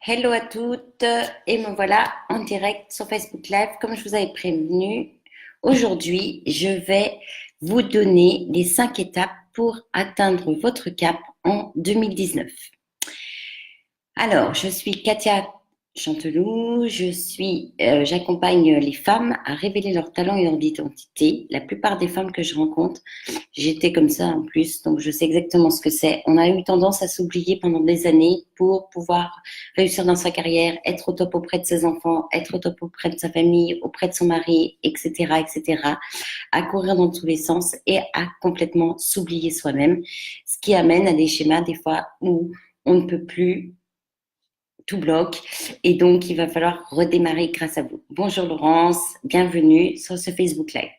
Hello à toutes et me voilà en direct sur Facebook Live. Comme je vous avais prévenu, aujourd'hui, je vais vous donner les 5 étapes pour atteindre votre cap en 2019. Alors, je suis Katia Chanteloup, j'accompagne les femmes à révéler leur talent et leur identité. La plupart des femmes que je rencontre, j'étais comme ça en plus, donc je sais exactement ce que c'est. On a eu tendance à s'oublier pendant des années pour pouvoir réussir dans sa carrière, être au top auprès de ses enfants, être au top auprès de sa famille, auprès de son mari, etc., etc., à courir dans tous les sens et à complètement s'oublier soi-même, ce qui amène à des schémas des fois où on ne peut plus tout bloque et donc il va falloir redémarrer grâce à vous. Bonjour Laurence, bienvenue sur ce Facebook Live.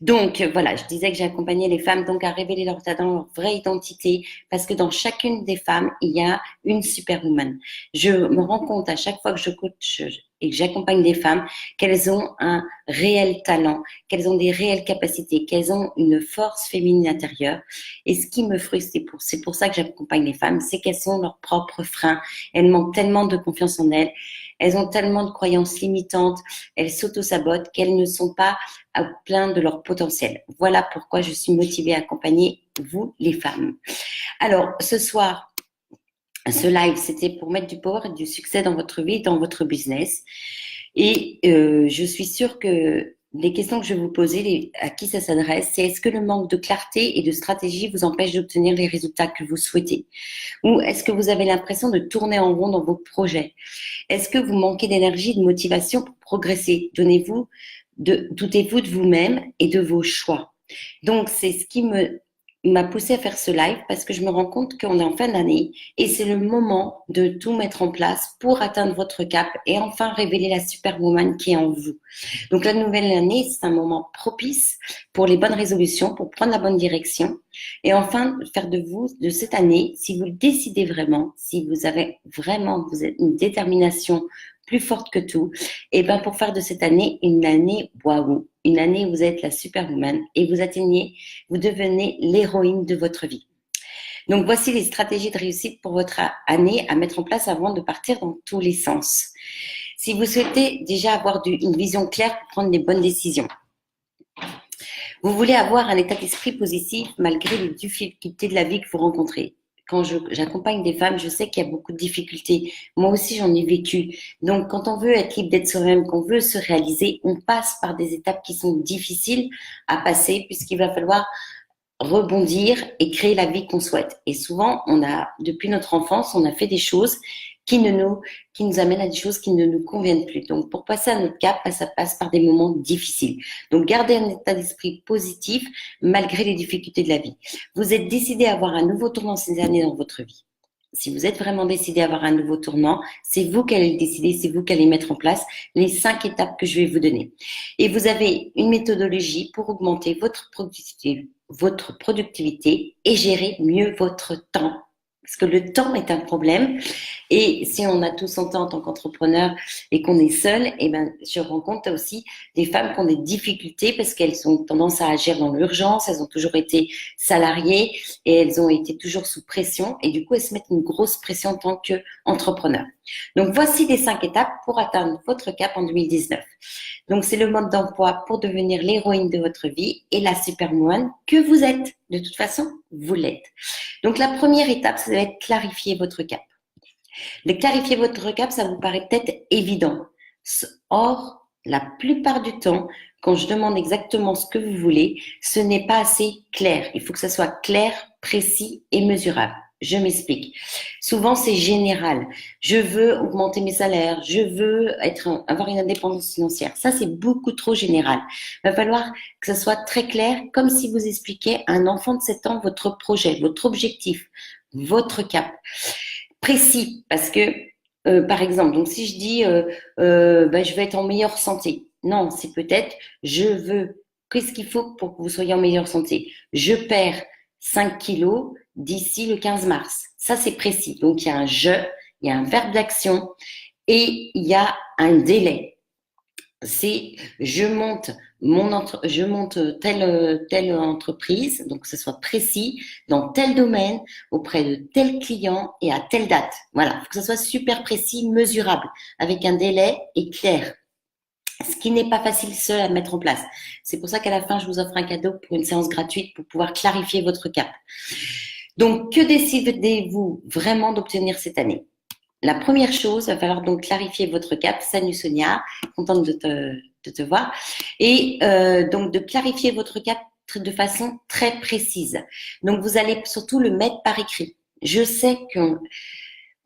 Donc voilà, je disais que j'ai accompagné les femmes donc à révéler leur talent, leur vraie identité, parce que dans chacune des femmes, il y a une superwoman. Je me rends compte à chaque fois que je coach et que j'accompagne des femmes qu'elles ont un réel talent, qu'elles ont des réelles capacités, qu'elles ont une force féminine intérieure. Et ce qui me frustre, c'est pour ça que j'accompagne les femmes, c'est qu'elles sont leurs propres freins. Elles manquent tellement de confiance en elles, elles ont tellement de croyances limitantes, elles s'auto-sabotent qu'elles ne sont pas à plein de leur potentiel. Voilà pourquoi je suis motivée à accompagner vous, les femmes. Alors, ce soir, ce live, c'était pour mettre du power et du succès dans votre vie, dans votre business. Et je suis sûre que les questions que je vais vous poser, à qui ça s'adresse, c'est est-ce que le manque de clarté et de stratégie vous empêche d'obtenir les résultats que vous souhaitez? Ou est-ce que vous avez l'impression de tourner en rond dans vos projets? Est-ce que vous manquez d'énergie, de motivation pour progresser? Doutez-vous de vous-même et de vos choix. Donc, c'est ce qui m'a poussé à faire ce live parce que je me rends compte qu'on est en fin d'année et c'est le moment de tout mettre en place pour atteindre votre cap et enfin révéler la superwoman qui est en vous. Donc, la nouvelle année, c'est un moment propice pour les bonnes résolutions, pour prendre la bonne direction et enfin faire de vous, de cette année, si vous le décidez vraiment, si vous avez vraiment une détermination plus forte que tout, et ben pour faire de cette année une année waouh, une année où vous êtes la superwoman et vous devenez l'héroïne de votre vie. Donc voici les stratégies de réussite pour votre année à mettre en place avant de partir dans tous les sens. Si vous souhaitez déjà avoir une vision claire pour prendre les bonnes décisions, vous voulez avoir un état d'esprit positif malgré les difficultés de la vie que vous rencontrez. Quand j'accompagne des femmes, je sais qu'il y a beaucoup de difficultés. Moi aussi, j'en ai vécu. Donc, quand on veut être libre d'être soi-même, qu'on veut se réaliser, on passe par des étapes qui sont difficiles à passer puisqu'il va falloir rebondir et créer la vie qu'on souhaite. Et souvent, depuis notre enfance, on a fait des choses qui nous amènent à des choses qui ne nous conviennent plus. Donc, pour passer à notre cap, ça passe par des moments difficiles. Donc, gardez un état d'esprit positif malgré les difficultés de la vie. Vous êtes décidé à avoir un nouveau tournant ces années dans votre vie. Si vous êtes vraiment décidé à avoir un nouveau tournant, c'est vous qui allez le décider, c'est vous qui allez mettre en place les 5 étapes que je vais vous donner. Et vous avez une méthodologie pour augmenter votre productivité et gérer mieux votre temps. Parce que le temps est un problème. Et si on a tous en temps en tant qu'entrepreneur et qu'on est seul, eh ben, je rencontre aussi des femmes qui ont des difficultés parce qu'elles ont tendance à agir dans l'urgence, elles ont toujours été salariées et elles ont été toujours sous pression et du coup, elles se mettent une grosse pression en tant qu'entrepreneur. Donc, voici les 5 étapes pour atteindre votre cap en 2019. Donc, c'est le mode d'emploi pour devenir l'héroïne de votre vie et la superwoman que vous êtes. De toute façon, vous l'êtes. Donc, la première étape, ça va être clarifier votre cap. De clarifier votre cap, ça vous paraît peut-être évident. Or, la plupart du temps, quand je demande exactement ce que vous voulez, ce n'est pas assez clair. Il faut que ça soit clair, précis et mesurable. Je m'explique. Souvent, c'est général. Je veux augmenter mes salaires. Je veux avoir une indépendance financière. Ça, c'est beaucoup trop général. Il va falloir que ça soit très clair, comme si vous expliquiez à un enfant de 7 ans votre projet, votre objectif, votre cap. Précis, parce que, par exemple, donc si je dis, je vais être en meilleure santé. Non, c'est peut-être, qu'est-ce qu'il faut pour que vous soyez en meilleure santé? Je perds 5 kilos d'ici le 15 mars. Ça, c'est précis. Donc, il y a il y a un verbe d'action et il y a un délai. C'est je monte je monte telle entreprise, donc que ce soit précis, dans tel domaine, auprès de tel client et à telle date. Voilà, il faut que ce soit super précis, mesurable, avec un délai et clair. Ce qui n'est pas facile seul à mettre en place. C'est pour ça qu'à la fin, je vous offre un cadeau pour une séance gratuite pour pouvoir clarifier votre cap. Donc, que décidez-vous vraiment d'obtenir cette année? La première chose, il va falloir donc clarifier votre cap. Salut Sonia, contente de te voir. Et donc de clarifier votre cap de façon très précise. Donc vous allez surtout le mettre par écrit. Je sais qu'on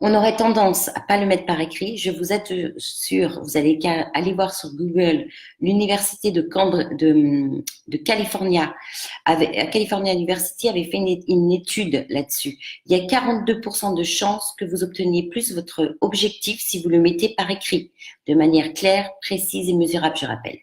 on aurait tendance à pas le mettre par écrit. Je vous aide sur, vous allez aller voir sur Google l'université de California, California University avait fait une étude là-dessus. Il y a 42% de chances que vous obteniez plus votre objectif si vous le mettez par écrit, de manière claire, précise et mesurable, je rappelle.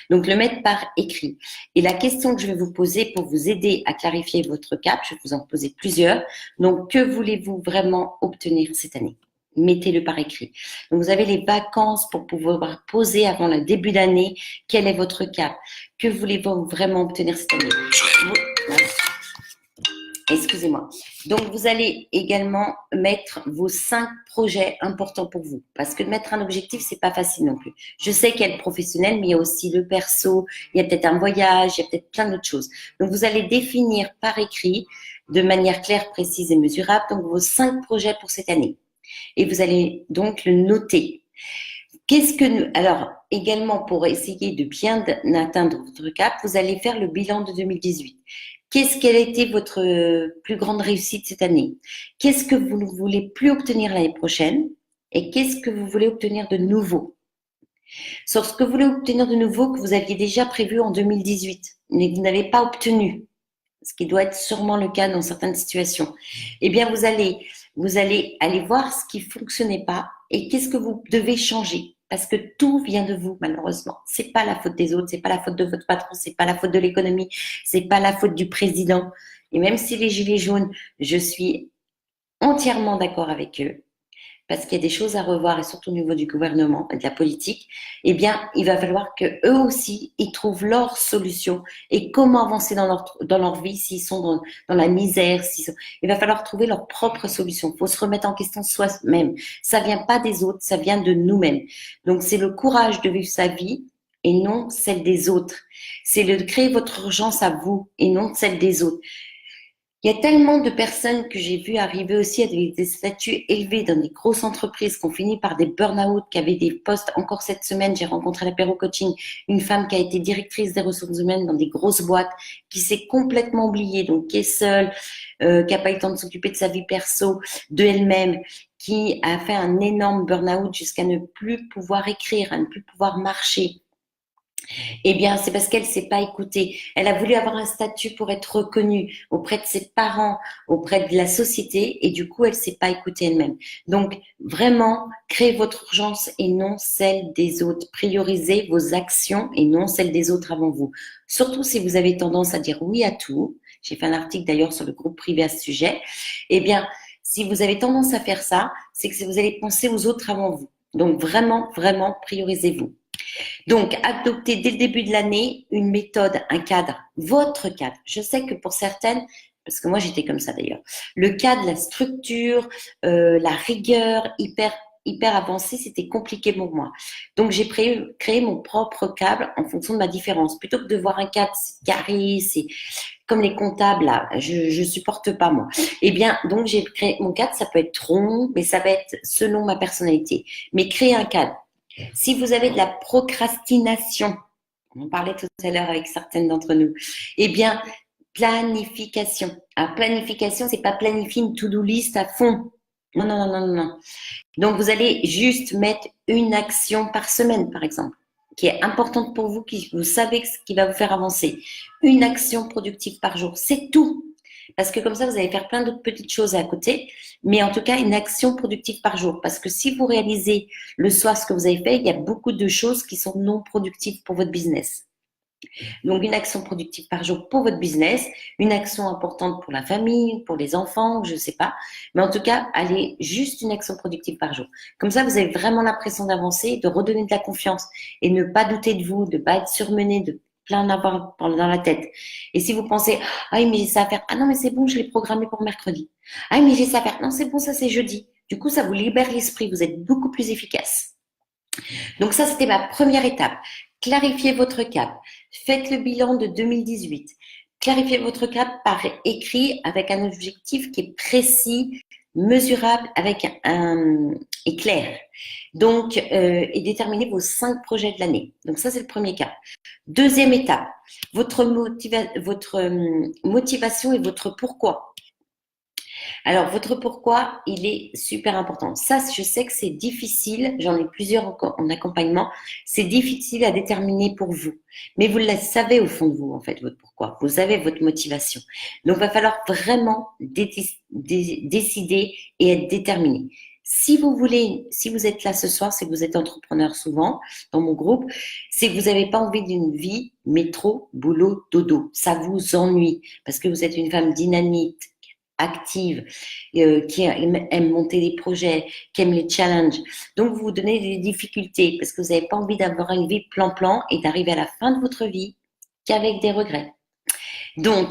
Donc le mettre par écrit. Et la question que je vais vous poser pour vous aider à clarifier votre cap, je vais vous en poser plusieurs. Donc que voulez-vous vraiment obtenir cette année? Mettez-le par écrit. Donc, vous avez les vacances pour pouvoir poser avant le début d'année. Quel est votre cap? Que voulez-vous vraiment obtenir cette année? Excusez-moi. Donc, vous allez également mettre vos 5 projets importants pour vous. Parce que de mettre un objectif, c'est pas facile non plus. Je sais qu'il y a le professionnel, mais il y a aussi le perso, il y a peut-être un voyage, il y a peut-être plein d'autres choses. Donc, vous allez définir par écrit, de manière claire, précise et mesurable, donc vos 5 projets pour cette année. Et vous allez donc le noter. Alors, également, pour essayer de bien atteindre votre cap, vous allez faire le bilan de 2018. Quelle a été votre plus grande réussite cette année? Qu'est-ce que vous ne voulez plus obtenir l'année prochaine? Et qu'est-ce que vous voulez obtenir de nouveau? Sur ce que vous voulez obtenir de nouveau que vous aviez déjà prévu en 2018, mais que vous n'avez pas obtenu, ce qui doit être sûrement le cas dans certaines situations, eh bien, vous allez aller voir ce qui fonctionnait pas et qu'est-ce que vous devez changer. Parce que tout vient de vous, malheureusement. C'est pas la faute des autres, c'est pas la faute de votre patron, c'est pas la faute de l'économie, c'est pas la faute du président. Et même si les gilets jaunes, je suis entièrement d'accord avec eux, parce qu'il y a des choses à revoir, et surtout au niveau du gouvernement et de la politique, eh bien, il va falloir que eux aussi, ils trouvent leur solution et comment avancer dans leur vie s'ils sont dans la misère. Il va falloir trouver leur propre solution. Il faut se remettre en question soi-même. Ça vient pas des autres, ça vient de nous-mêmes. Donc, c'est le courage de vivre sa vie et non celle des autres. C'est de créer votre urgence à vous et non celle des autres. Il y a tellement de personnes que j'ai vues arriver aussi avec des statuts élevés dans des grosses entreprises qui ont fini par des burn-out, qui avaient des postes. Encore cette semaine, j'ai rencontré à l'apéro coaching une femme qui a été directrice des ressources humaines dans des grosses boîtes, qui s'est complètement oubliée, donc qui est seule, qui n'a pas eu le temps de s'occuper de sa vie perso, de elle-même, qui a fait un énorme burn-out jusqu'à ne plus pouvoir écrire, à ne plus pouvoir marcher. Eh bien, c'est parce qu'elle s'est pas écoutée. Elle a voulu avoir un statut pour être reconnue auprès de ses parents, auprès de la société, et du coup, elle s'est pas écoutée elle-même. Donc, vraiment, créez votre urgence et non celle des autres. Priorisez vos actions et non celles des autres avant vous. Surtout si vous avez tendance à dire oui à tout. J'ai fait un article d'ailleurs sur le groupe privé à ce sujet. Eh bien, si vous avez tendance à faire ça, c'est que vous allez penser aux autres avant vous. Donc, vraiment, vraiment, priorisez-vous. Donc, adoptez dès le début de l'année une méthode, un cadre, votre cadre. Je sais que pour certaines, parce que moi j'étais comme ça d'ailleurs, le cadre, la structure, la rigueur hyper avancée, c'était compliqué pour moi. Donc, j'ai créé mon propre cadre en fonction de ma différence. Plutôt que de voir un cadre carré, c'est comme les comptables là, je supporte pas moi. Eh bien, donc j'ai créé mon cadre, ça peut être rond, mais ça va être selon ma personnalité. Mais créer un cadre. Si vous avez de la procrastination, on en parlait tout à l'heure avec certaines d'entre nous, eh bien, planification. Alors, planification, c'est pas planifier une to-do list à fond. Non, non, non, non, non. Donc, vous allez juste mettre une action par semaine, par exemple, qui est importante pour vous, qui vous savez ce qui va vous faire avancer. Une action productive par jour, c'est tout. Parce que comme ça, vous allez faire plein d'autres petites choses à côté, mais en tout cas, une action productive par jour. Parce que si vous réalisez le soir ce que vous avez fait, il y a beaucoup de choses qui sont non productives pour votre business. Donc, une action productive par jour pour votre business, une action importante pour la famille, pour les enfants, je ne sais pas. Mais en tout cas, allez juste une action productive par jour. Comme ça, vous avez vraiment l'impression d'avancer, de redonner de la confiance et ne pas douter de vous, de ne pas être surmené, plein d'avoir dans la tête. Et si vous pensez, ah oui, mais j'ai ça à faire. Ah non, mais c'est bon, je l'ai programmé pour mercredi. Ah oui, mais j'ai ça à faire. Non, c'est bon, ça c'est jeudi. Du coup, ça vous libère l'esprit. Vous êtes beaucoup plus efficace. Donc ça, c'était ma première étape. Clarifiez votre cap. Faites le bilan de 2018. Clarifiez votre cap par écrit avec un objectif qui est précis, mesurable avec et clair. Donc, et déterminez vos 5 projets de l'année. Donc ça, c'est le premier cap. Deuxième étape, votre motivation et votre pourquoi. Alors, votre pourquoi, il est super important. Ça, je sais que c'est difficile, j'en ai plusieurs en accompagnement, c'est difficile à déterminer pour vous. Mais vous le savez au fond de vous, en fait, votre pourquoi. Vous avez votre motivation. Donc, il va falloir vraiment décider et être déterminé. Si vous voulez, si vous êtes là ce soir, c'est que vous êtes entrepreneur souvent dans mon groupe, c'est que vous n'avez pas envie d'une vie métro, boulot, dodo. Ça vous ennuie parce que vous êtes une femme dynamique, active, qui aime monter des projets, qui aime les challenges. Donc, vous vous donnez des difficultés parce que vous n'avez pas envie d'avoir une vie plan-plan et d'arriver à la fin de votre vie qu'avec des regrets. Donc,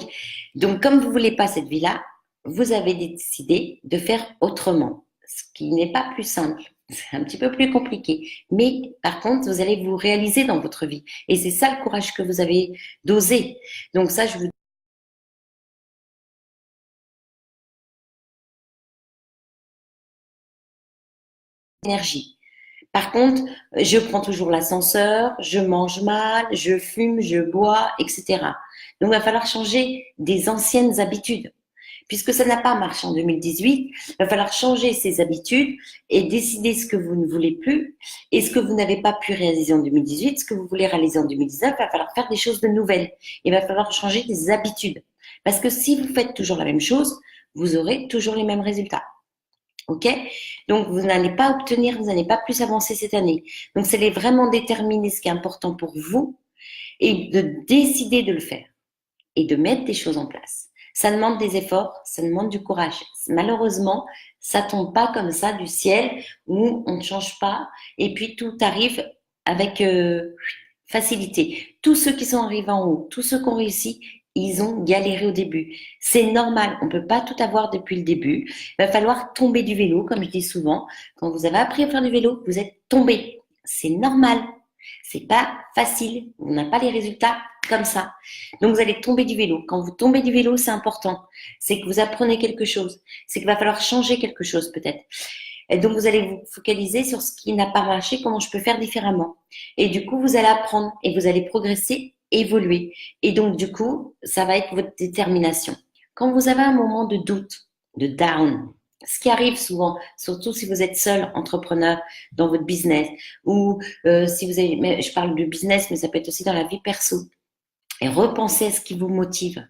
comme vous ne voulez pas cette vie-là, vous avez décidé de faire autrement, ce qui n'est pas plus simple. C'est un petit peu plus compliqué. Mais par contre, vous allez vous réaliser dans votre vie. Et c'est ça le courage que vous avez d'oser. Donc ça, je vous énergie. Par contre, je prends toujours l'ascenseur, je mange mal, je fume, je bois, etc. Donc, il va falloir changer des anciennes habitudes. Puisque ça n'a pas marché en 2018, il va falloir changer ces habitudes et décider ce que vous ne voulez plus et ce que vous n'avez pas pu réaliser en 2018, ce que vous voulez réaliser en 2019. Il va falloir faire des choses de nouvelles. Il va falloir changer des habitudes. Parce que si vous faites toujours la même chose, vous aurez toujours les mêmes résultats. OK? Donc, vous n'allez pas obtenir, vous n'allez pas plus avancer cette année. Donc, c'est vraiment déterminer ce qui est important pour vous et de décider de le faire et de mettre des choses en place. Ça demande des efforts, ça demande du courage. Malheureusement, ça tombe pas comme ça du ciel où on ne change pas et puis tout arrive avec facilité. Tous ceux qui sont arrivés en haut, tous ceux qui ont réussi, ils ont galéré au début. C'est normal, on ne peut pas tout avoir depuis le début. Il va falloir tomber du vélo, comme je dis souvent. Quand vous avez appris à faire du vélo, vous êtes tombé. C'est normal. C'est pas facile. On n'a pas les résultats comme ça. Donc, vous allez tomber du vélo. Quand vous tombez du vélo, c'est important. C'est que vous apprenez quelque chose. C'est qu'il va falloir changer quelque chose peut-être. Et donc, vous allez vous focaliser sur ce qui n'a pas marché, comment je peux faire différemment. Et du coup, vous allez apprendre et vous allez progresser, évoluer. Et donc, du coup, ça va être votre détermination. Quand vous avez un moment de doute, de down, ce qui arrive souvent, surtout si vous êtes seul entrepreneur dans votre business ou si vous avez, mais je parle de business, mais ça peut être aussi dans la vie perso. Et repensez à ce qui vous motive.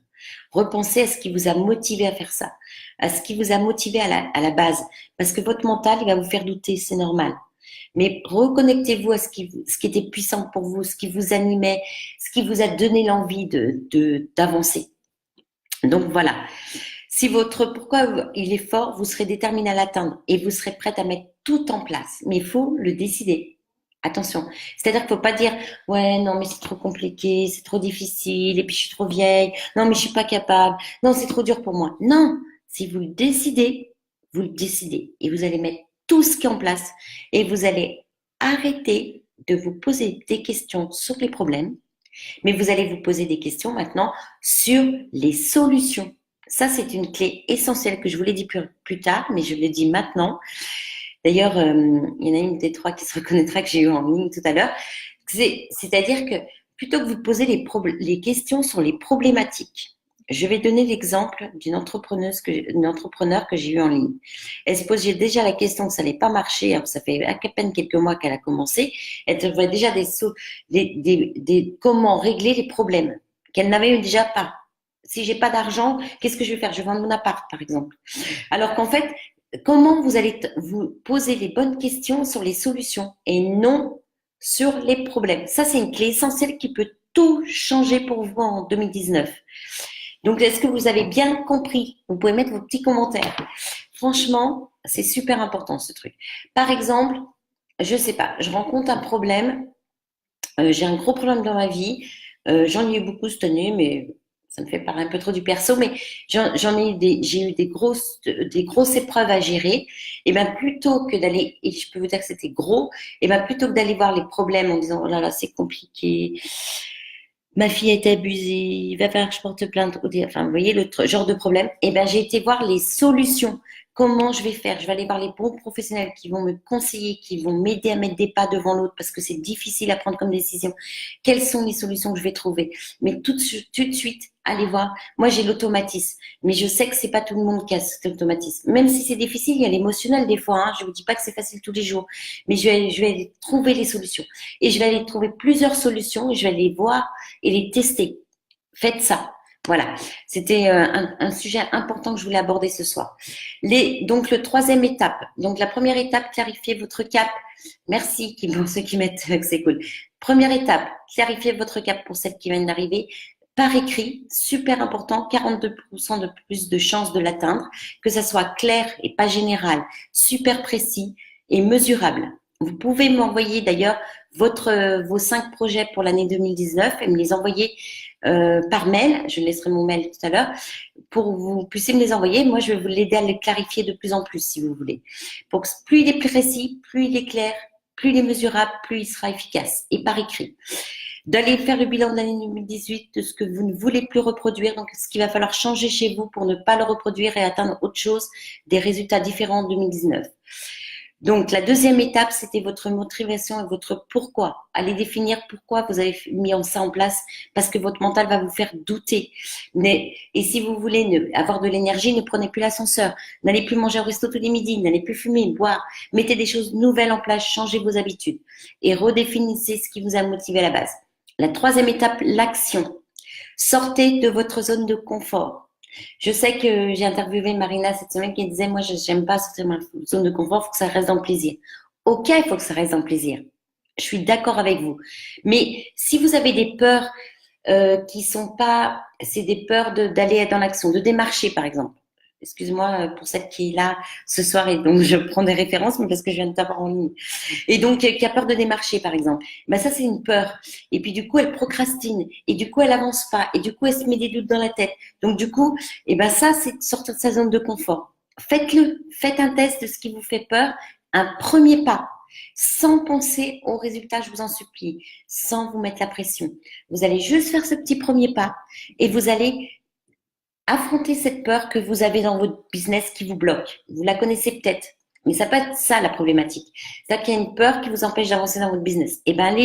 Repensez à ce qui vous a motivé à faire ça, à ce qui vous a motivé à la base. Parce que votre mental, il va vous faire douter, c'est normal. Mais reconnectez-vous à ce qui était puissant pour vous, ce qui vous animait, ce qui vous a donné l'envie d'avancer. Donc voilà. Si votre pourquoi il est fort, vous serez déterminé à l'atteindre et vous serez prête à mettre tout en place. Mais il faut le décider. Attention. C'est-à-dire qu'il ne faut pas dire ouais, non, mais c'est trop compliqué, c'est trop difficile, et puis je suis trop vieille, non, mais je suis pas capable, non, c'est trop dur pour moi. Non, si vous le décidez, vous le décidez. Et vous allez mettre tout ce qui est en place et vous allez arrêter de vous poser des questions sur les problèmes, mais vous allez vous poser des questions maintenant sur les solutions. Ça, c'est une clé essentielle que je vous l'ai dit plus tard, mais je le dis maintenant. D'ailleurs, il y en a une des trois qui se reconnaîtra que j'ai eu en ligne tout à l'heure. C'est-à-dire que plutôt que vous poser les questions sur les problématiques, je vais donner l'exemple d'une entrepreneur que j'ai eu en ligne. Elle se posait déjà la question que ça n'allait pas marcher. Alors, ça fait à peine quelques mois qu'elle a commencé. Elle trouvait déjà comment régler les problèmes qu'elle n'avait déjà pas. Si j'ai pas d'argent, qu'est-ce que je vais faire? Je vais vendre mon appart, par exemple. Alors qu'en fait, comment vous allez vous poser les bonnes questions sur les solutions et non sur les problèmes. Ça, c'est une clé essentielle qui peut tout changer pour vous en 2019. Donc, est-ce que vous avez bien compris? Vous pouvez mettre vos petits commentaires. Franchement, c'est super important ce truc. Par exemple, je sais pas, je rencontre un problème, j'ai un gros problème dans ma vie. J'en ai eu beaucoup cette année, mais ça me fait parler un peu trop du perso, mais j'en ai eu j'ai eu des grosses épreuves à gérer. Et ben plutôt que d'aller, et je peux vous dire que c'était gros, et ben plutôt que d'aller voir les problèmes en disant oh là là c'est compliqué, ma fille a été abusée, il va falloir que je porte plainte, enfin vous voyez genre de problème. Et ben j'ai été voir les solutions. Comment je vais faire? Je vais aller voir les bons professionnels qui vont me conseiller, qui vont m'aider à mettre des pas devant l'autre parce que c'est difficile à prendre comme décision. Quelles sont les solutions que je vais trouver? Mais tout de suite, allez voir. Moi, j'ai l'automatisme, mais je sais que c'est pas tout le monde qui a cet automatisme. Même si c'est difficile, il y a l'émotionnel des fois. Hein. Je vous dis pas que c'est facile tous les jours, mais je vais aller trouver les solutions et je vais aller trouver plusieurs solutions et je vais les voir et les tester. Faites ça. Voilà, c'était un sujet important que je voulais aborder ce soir. Donc, le troisième étape. Donc, la première étape, clarifier votre cap. Merci pour ceux qui mettent que c'est cool. Première étape, clarifier votre cap pour celles qui viennent d'arriver. Par écrit, super important, 42% de plus de chances de l'atteindre, que ça soit clair et pas général, super précis et mesurable. Vous pouvez m'envoyer d'ailleurs vos 5 projets pour l'année 2019 et me les envoyer par mail. Je laisserai mon mail tout à l'heure pour que vous puissiez me les envoyer. Moi, je vais vous l'aider à les clarifier de plus en plus si vous voulez. Pour que plus il est précis, plus il est clair, plus il est mesurable, plus il sera efficace et par écrit. D'aller faire le bilan de l'année 2018 de ce que vous ne voulez plus reproduire, donc ce qu'il va falloir changer chez vous pour ne pas le reproduire et atteindre autre chose, des résultats différents en 2019. Donc, la deuxième étape, c'était votre motivation et votre pourquoi. Allez définir pourquoi vous avez mis ça en place, parce que votre mental va vous faire douter. Et si vous voulez avoir de l'énergie, ne prenez plus l'ascenseur. N'allez plus manger au resto tous les midis, n'allez plus fumer, boire. Mettez des choses nouvelles en place, changez vos habitudes et redéfinissez ce qui vous a motivé à la base. La troisième étape, l'action. Sortez de votre zone de confort. Je sais que j'ai interviewé Marina cette semaine qui disait, moi, je n'aime pas sortir de ma zone de confort, il faut que ça reste dans le plaisir. Ok, il faut que ça reste dans le plaisir. Je suis d'accord avec vous. Mais si vous avez des peurs qui sont pas, c'est des peurs d'aller dans l'action, de démarcher par exemple. Excuse-moi pour celle qui est là ce soir et donc je prends des références mais parce que je viens de t'avoir en ligne. Et donc qui a peur de démarcher par exemple. Ben ça c'est une peur. Et puis du coup elle procrastine et du coup elle avance pas et du coup elle se met des doutes dans la tête. Donc du coup et ben ça c'est sortir de sa zone de confort. Faites-le, faites un test de ce qui vous fait peur, un premier pas, sans penser au résultat, je vous en supplie, sans vous mettre la pression. Vous allez juste faire ce petit premier pas et vous allez affronter cette peur que vous avez dans votre business qui vous bloque. Vous la connaissez peut-être, mais ça peut être ça la problématique. C'est-à-dire qu'il y a une peur qui vous empêche d'avancer dans votre business. Et ben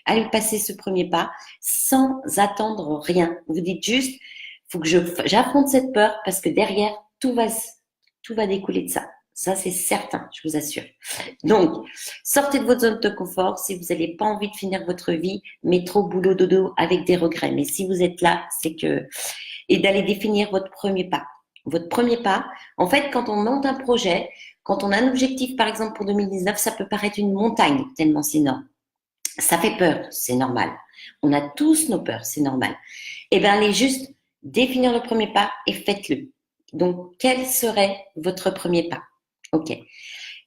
allez passer ce premier pas sans attendre rien. Vous dites juste, faut que j'affronte cette peur parce que derrière tout va découler de ça. Ça, c'est certain, je vous assure. Donc, sortez de votre zone de confort si vous n'avez pas envie de finir votre vie, métro, boulot, dodo, avec des regrets. Mais si vous êtes là, c'est que et d'aller définir votre premier pas. Votre premier pas, en fait, quand on monte un projet, quand on a un objectif, par exemple, pour 2019, ça peut paraître une montagne, tellement c'est énorme. Ça fait peur, c'est normal. On a tous nos peurs, c'est normal. Eh bien, allez juste définir le premier pas et faites-le. Donc, quel serait votre premier pas? Ok.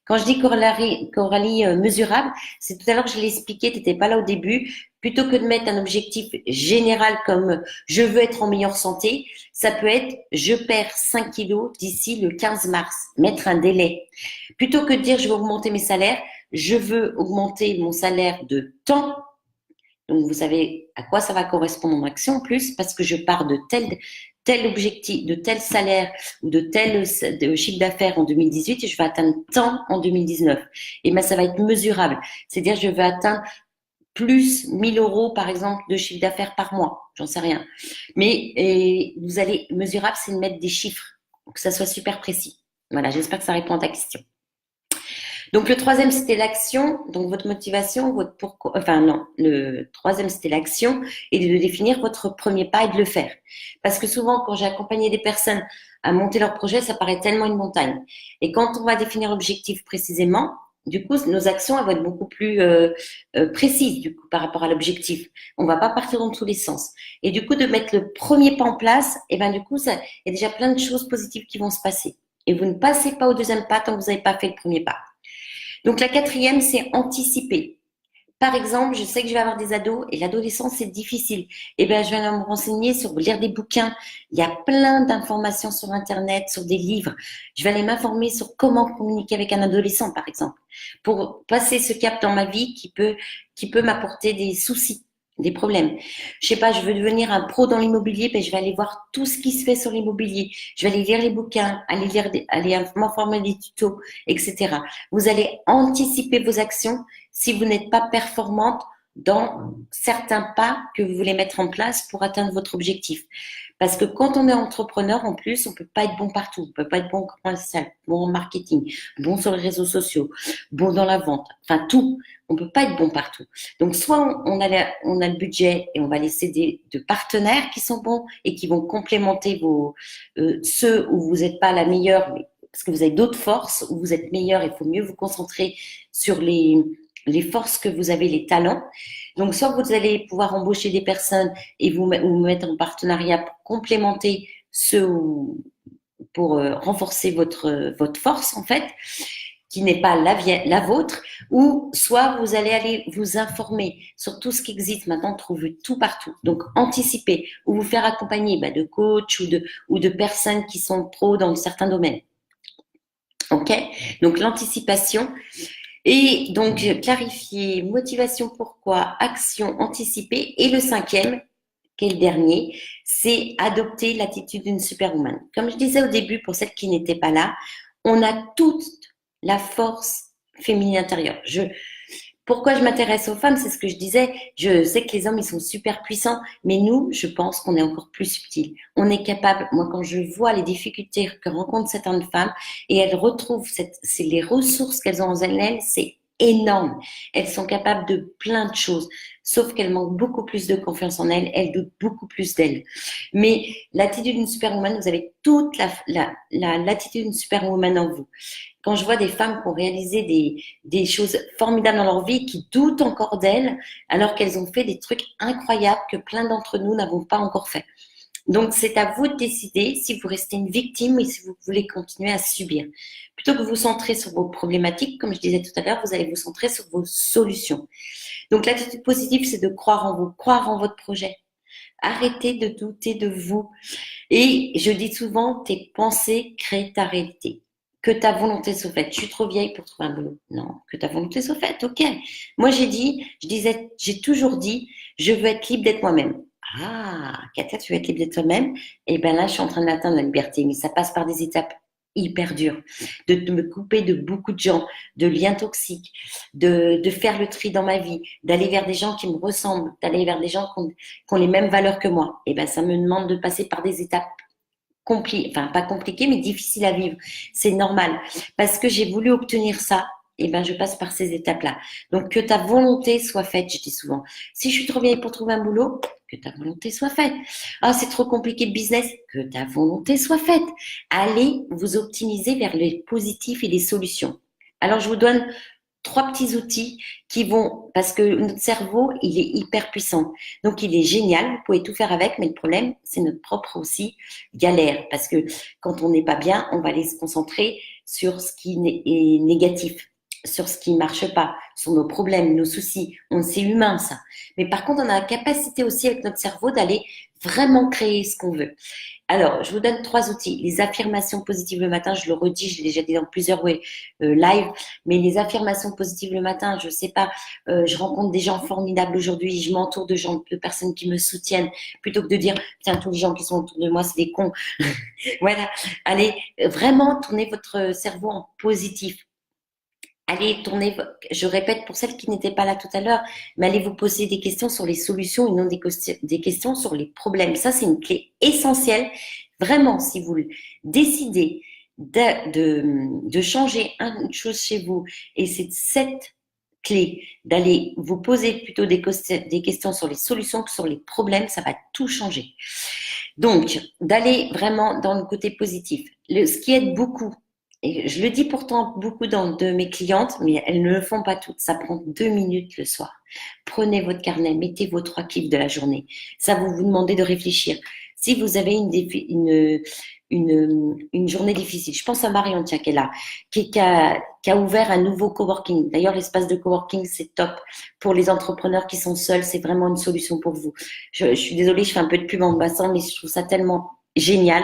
Quand je dis Coralie mesurable, c'est tout à l'heure que je l'ai expliqué, tu n'étais pas là au début. Plutôt que de mettre un objectif général comme je veux être en meilleure santé, ça peut être je perds 5 kilos d'ici le 15 mars. Mettre un délai. Plutôt que de dire je veux augmenter mes salaires, je veux augmenter mon salaire de temps. Donc vous savez à quoi ça va correspondre en action en plus parce que je pars de tel objectif, de tel salaire ou de tel chiffre d'affaires en 2018 et je vais atteindre tant en 2019. Et ben ça va être mesurable. C'est-à-dire je vais atteindre plus 1000 euros par exemple de chiffre d'affaires par mois. J'en sais rien. Mais vous allez mesurable, c'est de mettre des chiffres pour que ça soit super précis. Voilà, j'espère que ça répond à ta question. Donc le troisième c'était l'action, donc votre motivation, votre pourquoi, enfin non, le troisième c'était l'action et de définir votre premier pas et de le faire. Parce que souvent quand j'ai accompagné des personnes à monter leur projet, ça paraît tellement une montagne. Et quand on va définir l'objectif précisément, du coup nos actions elles vont être beaucoup plus précises du coup par rapport à l'objectif. On va pas partir dans tous les sens. Et du coup de mettre le premier pas en place, et ben du coup il y a déjà plein de choses positives qui vont se passer. Et vous ne passez pas au deuxième pas tant que vous n'avez pas fait le premier pas. Donc la quatrième, c'est anticiper. Par exemple, je sais que je vais avoir des ados et l'adolescence, c'est difficile. Eh bien, je vais aller me renseigner sur lire des bouquins. Il y a plein d'informations sur Internet, sur des livres. Je vais aller m'informer sur comment communiquer avec un adolescent, par exemple, pour passer ce cap dans ma vie qui peut m'apporter des soucis, des problèmes. Je sais pas, je veux devenir un pro dans l'immobilier, ben, je vais aller voir tout ce qui se fait sur l'immobilier. Je vais aller lire les bouquins, aller m'informer des tutos, etc. Vous allez anticiper vos actions si vous n'êtes pas performante dans certains pas que vous voulez mettre en place pour atteindre votre objectif. Parce que quand on est entrepreneur, en plus, on peut pas être bon partout. On peut pas être bon en commercial, bon en marketing, bon sur les réseaux sociaux, bon dans la vente. Enfin, tout. On peut pas être bon partout. Donc, soit on a le budget et on va laisser de partenaires qui sont bons et qui vont complémenter ceux où vous n'êtes pas la meilleure, parce que vous avez d'autres forces où vous êtes meilleur. Il faut mieux vous concentrer sur les forces que vous avez, les talents. Donc, soit vous allez pouvoir embaucher des personnes et vous mettre en partenariat pour complémenter pour renforcer votre force, en fait, qui n'est pas la vôtre, ou soit vous allez aller vous informer sur tout ce qui existe maintenant, trouver tout partout. Donc, anticiper ou vous faire accompagner de coachs ou de personnes qui sont pros dans certains domaines. OK? Donc, l'anticipation. Et donc, clarifier, motivation, pourquoi, action, anticiper. Et le cinquième, qui est le dernier, c'est adopter l'attitude d'une superwoman. Comme je disais au début, pour celles qui n'étaient pas là, on a toute la force féminine intérieure. Pourquoi je m'intéresse aux femmes, c'est ce que je disais. Je sais que les hommes, ils sont super puissants, mais nous, je pense qu'on est encore plus subtil. On est capable, moi, quand je vois les difficultés que rencontrent certaines femmes et elles retrouvent c'est les ressources qu'elles ont en elles, c'est énorme. Elles sont capables de plein de choses, sauf qu'elles manquent beaucoup plus de confiance en elles doutent beaucoup plus d'elles. Mais l'attitude d'une superwoman, vous avez toute l'attitude d'une superwoman en vous. Quand je vois des femmes qui ont réalisé des choses formidables dans leur vie, qui doutent encore d'elles, alors qu'elles ont fait des trucs incroyables que plein d'entre nous n'avons pas encore fait. Donc, c'est à vous de décider si vous restez une victime et si vous voulez continuer à subir. Plutôt que vous centrer sur vos problématiques, comme je disais tout à l'heure, vous allez vous centrer sur vos solutions. Donc, l'attitude positive, c'est de croire en vous, croire en votre projet. Arrêtez de douter de vous. Et je dis souvent, tes pensées créent ta réalité. Que ta volonté soit faite. Je suis trop vieille pour trouver un boulot. Non, que ta volonté soit faite. Ok. Moi, j'ai toujours dit, je veux être libre d'être moi-même. Ah, Katia, tu veux être libre d'être toi-même? Eh bien là, je suis en train d'atteindre la liberté, mais ça passe par des étapes hyper dures. De me couper de beaucoup de gens, de liens toxiques, de faire le tri dans ma vie, d'aller vers des gens qui me ressemblent, d'aller vers des gens qui ont les mêmes valeurs que moi. Eh bien, ça me demande de passer par des étapes enfin pas compliqué, mais difficile à vivre. C'est normal. Parce que j'ai voulu obtenir ça, et ben je passe par ces étapes-là. Donc que ta volonté soit faite, je dis souvent. Si je suis trop vieille pour trouver un boulot, que ta volonté soit faite. Ah, c'est trop compliqué le business, que ta volonté soit faite. Allez vous optimiser vers les positifs et les solutions. Alors je vous donne 3 petits outils qui vont, parce que notre cerveau, il est hyper puissant. Donc, il est génial, vous pouvez tout faire avec, mais le problème, c'est notre propre aussi galère. Parce que quand on n'est pas bien, on va aller se concentrer sur ce qui est négatif, sur ce qui marche pas, sur nos problèmes, nos soucis. C'est humain, ça. Mais par contre, on a la capacité aussi avec notre cerveau d'aller vraiment créer ce qu'on veut. Alors, je vous donne 3 outils. Les affirmations positives le matin, je le redis, je l'ai déjà dit dans plusieurs live, mais les affirmations positives le matin, je sais pas, je rencontre des gens formidables aujourd'hui, je m'entoure de personnes qui me soutiennent, plutôt que de dire, tiens, tous les gens qui sont autour de moi, c'est des cons. Voilà. Allez, vraiment tournez votre cerveau en positif. Allez tourner, je répète pour celles qui n'étaient pas là tout à l'heure, mais allez vous poser des questions sur les solutions et non des questions sur les problèmes. Ça, c'est une clé essentielle. Vraiment, si vous décidez de changer une chose chez vous, et c'est cette clé d'aller vous poser plutôt des questions sur les solutions que sur les problèmes, ça va tout changer. Donc, d'aller vraiment dans le côté positif. Ce qui aide beaucoup, et je le dis pourtant beaucoup de mes clientes, mais elles ne le font pas toutes. Ça prend 2 minutes le soir. Prenez votre carnet, mettez vos 3 kiffs de la journée. Ça, vous vous demandez de réfléchir. si vous avez une journée difficile. Je pense à Marion, tiens, qui est là, qui a ouvert un nouveau coworking. D'ailleurs, l'espace de coworking, c'est top pour les entrepreneurs qui sont seuls. C'est vraiment une solution pour vous. Je suis désolée, je fais un peu de pub en passant, mais je trouve ça tellement génial.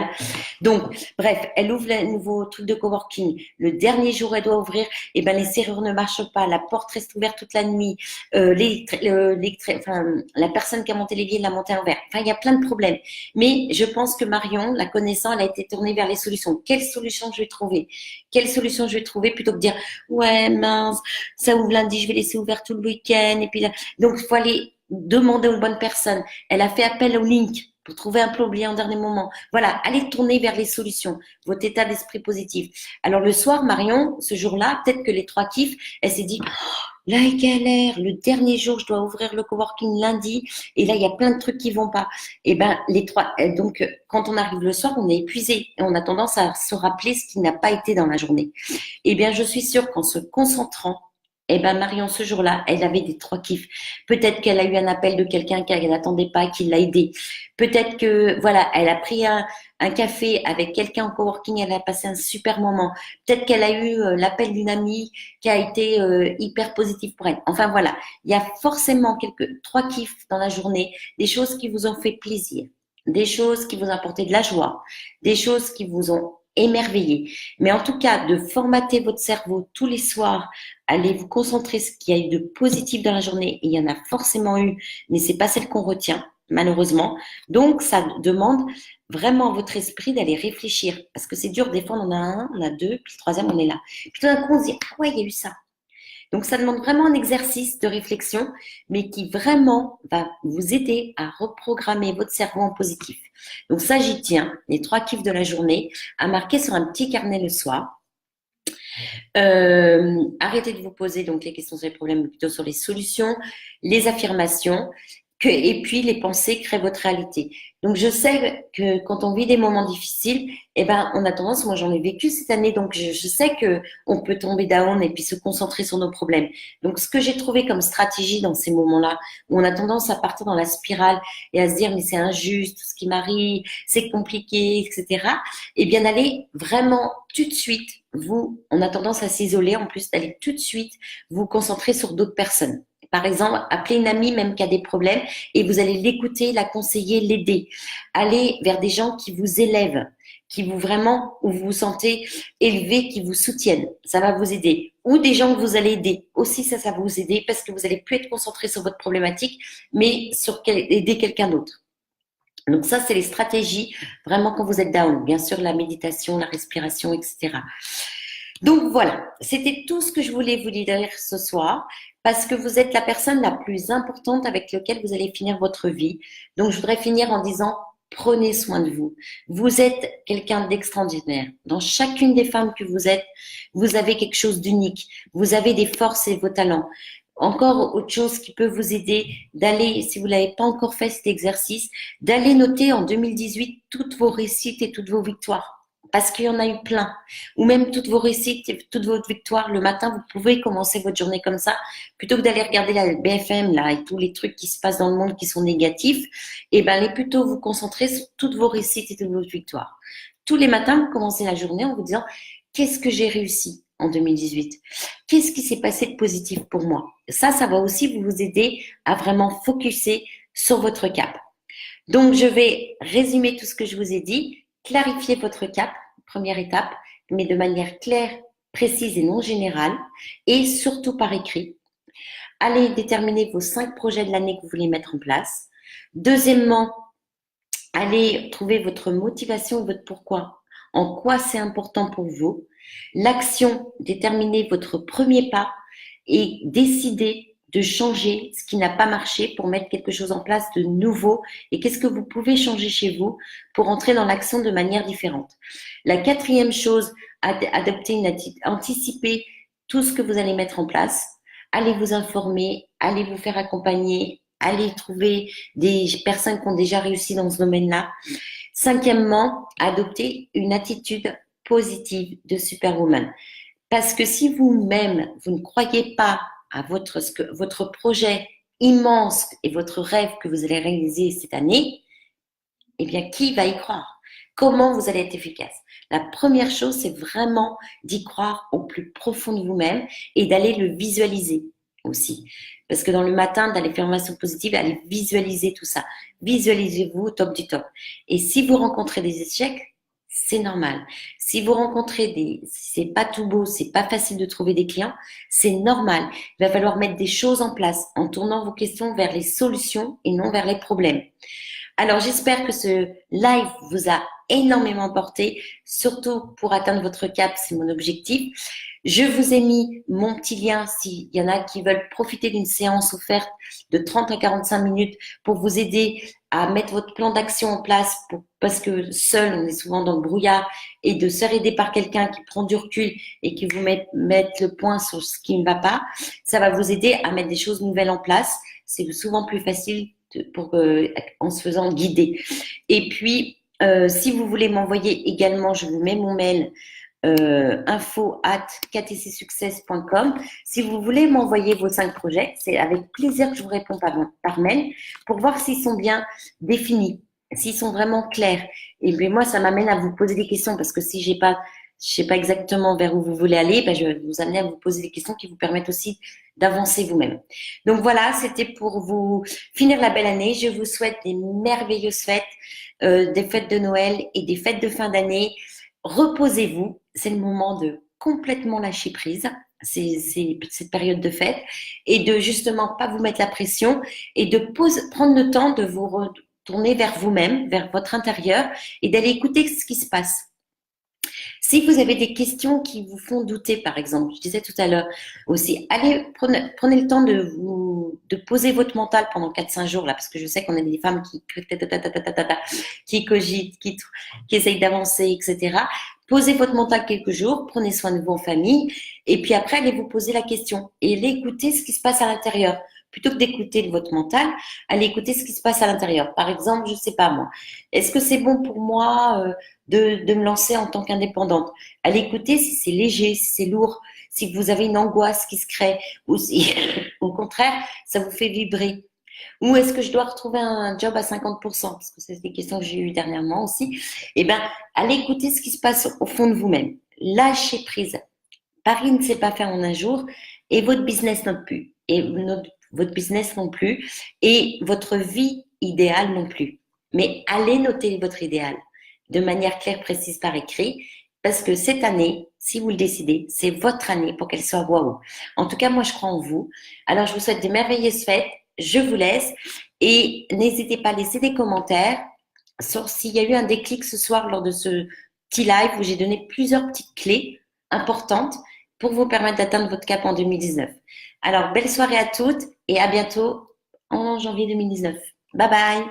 Donc, bref, elle ouvre un nouveau truc de coworking. Le dernier jour, elle doit ouvrir. Et ben, les serrures ne marchent pas. La porte reste ouverte toute la nuit. Enfin, la personne qui a monté l'évier l'a monté à l'envers. Enfin, il y a plein de problèmes. Mais je pense que Marion, la connaissant, elle a été tournée vers les solutions. Quelle solution je vais trouver? Quelle solution je vais trouver plutôt que de dire, ouais, mince, ça ouvre lundi, je vais laisser ouvert tout le week-end. Et puis là, donc, il faut aller demander aux bonnes personnes. Elle a fait appel au link pour trouver un peu oublié en dernier moment. Voilà, allez tourner vers les solutions, votre état d'esprit positif. Alors le soir, Marion, ce jour-là, peut-être que les trois kiffs, elle s'est dit, oh, là, galère, le dernier jour, je dois ouvrir le coworking lundi, et là, il y a plein de trucs qui vont pas. Et ben, les trois, donc, quand on arrive le soir, on est épuisé, et on a tendance à se rappeler ce qui n'a pas été dans la journée. Eh bien, je suis sûre qu'en se concentrant, eh ben Marion, ce jour-là, elle avait des trois kiffs. Peut-être qu'elle a eu un appel de quelqu'un qu'elle n'attendait pas, qui l'a aidée. Peut-être que, voilà, elle a pris un café avec quelqu'un en coworking, elle a passé un super moment. Peut-être qu'elle a eu l'appel d'une amie qui a été hyper positif pour elle. Enfin, voilà, il y a forcément trois kiffs dans la journée, des choses qui vous ont fait plaisir, des choses qui vous ont apporté de la joie, des choses qui vous ont émerveillé. Mais en tout cas, de formater votre cerveau tous les soirs, allez vous concentrer sur ce qu'il y a eu de positif dans la journée. Et il y en a forcément eu, mais c'est pas celle qu'on retient, malheureusement. Donc, ça demande vraiment à votre esprit d'aller réfléchir. Parce que c'est dur, des fois, on en a un, on a deux, puis le troisième, on est là. Puis tout d'un coup, on se dit, ah ouais, il y a eu ça. Donc, ça demande vraiment un exercice de réflexion, mais qui vraiment va vous aider à reprogrammer votre cerveau en positif. Donc, ça, j'y tiens, les trois kiffs de la journée, à marquer sur un petit carnet le soir. Arrêtez de vous poser donc les questions sur les problèmes, mais plutôt sur les solutions, les affirmations, et puis les pensées créent votre réalité. Donc je sais que quand on vit des moments difficiles, eh ben on a tendance, moi j'en ai vécu cette année, donc je sais que on peut tomber down et puis se concentrer sur nos problèmes. Donc ce que j'ai trouvé comme stratégie dans ces moments-là, où on a tendance à partir dans la spirale et à se dire mais c'est injuste, tout ce qui m'arrive, c'est compliqué, etc. Eh bien d'aller vraiment tout de suite, on a tendance à s'isoler en plus, d'aller tout de suite vous concentrer sur d'autres personnes. Par exemple, appelez une amie même qui a des problèmes et vous allez l'écouter, la conseiller, l'aider. Allez vers des gens qui vous élèvent, qui vous vraiment, où vous vous sentez élevé, qui vous soutiennent. Ça va vous aider. Ou des gens que vous allez aider. Aussi, ça va vous aider parce que vous allez plus être concentré sur votre problématique, mais sur aider quelqu'un d'autre. Donc ça, c'est les stratégies vraiment quand vous êtes down. Bien sûr, la méditation, la respiration, etc. Donc voilà, c'était tout ce que je voulais vous dire ce soir, parce que vous êtes la personne la plus importante avec laquelle vous allez finir votre vie. Donc je voudrais finir en disant, prenez soin de vous. Vous êtes quelqu'un d'extraordinaire. Dans chacune des femmes que vous êtes, vous avez quelque chose d'unique. Vous avez des forces et vos talents. Encore autre chose qui peut vous aider, d'aller, si vous ne l'avez pas encore fait cet exercice, d'aller noter en 2018 toutes vos réussites et toutes vos victoires. Parce qu'il y en a eu plein. Ou même toutes vos réussites et toutes vos victoires. Le matin, vous pouvez commencer votre journée comme ça. Plutôt que d'aller regarder la BFM là, et tous les trucs qui se passent dans le monde qui sont négatifs, et ben, allez plutôt vous concentrer sur toutes vos réussites et toutes vos victoires. Tous les matins, vous commencez la journée en vous disant, qu'est-ce que j'ai réussi en 2018? Qu'est-ce qui s'est passé de positif pour moi? Ça va aussi vous aider à vraiment focuser sur votre cap. Donc, je vais résumer tout ce que je vous ai dit. Clarifier votre cap, première étape, mais de manière claire, précise et non générale, et surtout par écrit. Allez déterminer vos 5 projets de l'année que vous voulez mettre en place. Deuxièmement, allez trouver votre motivation, votre pourquoi, en quoi c'est important pour vous. L'action, déterminer votre premier pas et décider de changer ce qui n'a pas marché pour mettre quelque chose en place de nouveau et qu'est-ce que vous pouvez changer chez vous pour entrer dans l'action de manière différente. La quatrième chose, anticiper tout ce que vous allez mettre en place. Allez vous informer, allez vous faire accompagner, allez trouver des personnes qui ont déjà réussi dans ce domaine-là. Cinquièmement, adopter une attitude positive de superwoman. Parce que si vous-même, vous ne croyez pas à votre projet immense et votre rêve que vous allez réaliser cette année, eh bien, qui va y croire? Comment vous allez être efficace? La première chose, c'est vraiment d'y croire au plus profond de vous-même et d'aller le visualiser aussi. Parce que dans le matin, dans les affirmations positives, allez visualiser tout ça. Visualisez-vous au top du top. Et si vous rencontrez des échecs, c'est normal. Si vous rencontrez c'est pas tout beau, c'est pas facile de trouver des clients, c'est normal. Il va falloir mettre des choses en place en tournant vos questions vers les solutions et non vers les problèmes. Alors, j'espère que ce live vous a énormément porté, surtout pour atteindre votre cap, c'est mon objectif. Je vous ai mis mon petit lien s'il y en a qui veulent profiter d'une séance offerte de 30 à 45 minutes pour vous aider à mettre votre plan d'action en place parce que seul, on est souvent dans le brouillard et de se faire aider par quelqu'un qui prend du recul et qui vous met le point sur ce qui ne va pas, ça va vous aider à mettre des choses nouvelles en place. C'est souvent plus facile en se faisant guider. Et puis, si vous voulez m'envoyer également, je vous mets mon mail info@ktcsuccess.com. Si vous voulez m'envoyer vos 5 projets, c'est avec plaisir que je vous réponds par mail pour voir s'ils sont bien définis, s'ils sont vraiment clairs. Et puis moi, ça m'amène à vous poser des questions parce que si je sais pas exactement vers où vous voulez aller, ben je vais vous amener à vous poser des questions qui vous permettent aussi d'avancer vous-même. Donc voilà, c'était pour vous finir la belle année. Je vous souhaite des merveilleuses fêtes, des fêtes de Noël et des fêtes de fin d'année. Reposez-vous, c'est le moment de complètement lâcher prise. C'est cette période de fête et de justement pas vous mettre la pression et de prendre le temps de vous retourner vers vous-même, vers votre intérieur et d'aller écouter ce qui se passe. Si vous avez des questions qui vous font douter, par exemple, je disais tout à l'heure aussi, prenez le temps de poser votre mental pendant 4-5 jours, là, parce que je sais qu'on a des femmes qui cogitent, qui essayent d'avancer, etc. Posez votre mental quelques jours, prenez soin de vous en famille, et puis après, allez vous poser la question et allez écouter ce qui se passe à l'intérieur. Plutôt que d'écouter votre mental, allez écouter ce qui se passe à l'intérieur. Par exemple, je sais pas moi, est-ce que c'est bon pour moi de me lancer en tant qu'indépendante? Allez écouter si c'est léger, si c'est lourd, si vous avez une angoisse qui se crée, ou si au contraire, ça vous fait vibrer. Ou est-ce que je dois retrouver un job à 50%? Parce que c'est des questions que j'ai eues dernièrement aussi. Eh bien, allez écouter ce qui se passe au fond de vous-même. Lâchez prise. Paris ne s'est pas fait en un jour et votre business non plus. Votre business non plus et votre vie idéale non plus. Mais allez noter votre idéal de manière claire, précise par écrit, parce que cette année, si vous le décidez, c'est votre année pour qu'elle soit waouh. En tout cas, moi, je crois en vous. Alors, je vous souhaite de merveilleuses fêtes. Je vous laisse et n'hésitez pas à laisser des commentaires sur s'il y a eu un déclic ce soir lors de ce petit live où j'ai donné plusieurs petites clés importantes pour vous permettre d'atteindre votre cap en 2019. Alors, belle soirée à toutes et à bientôt en janvier 2019. Bye bye!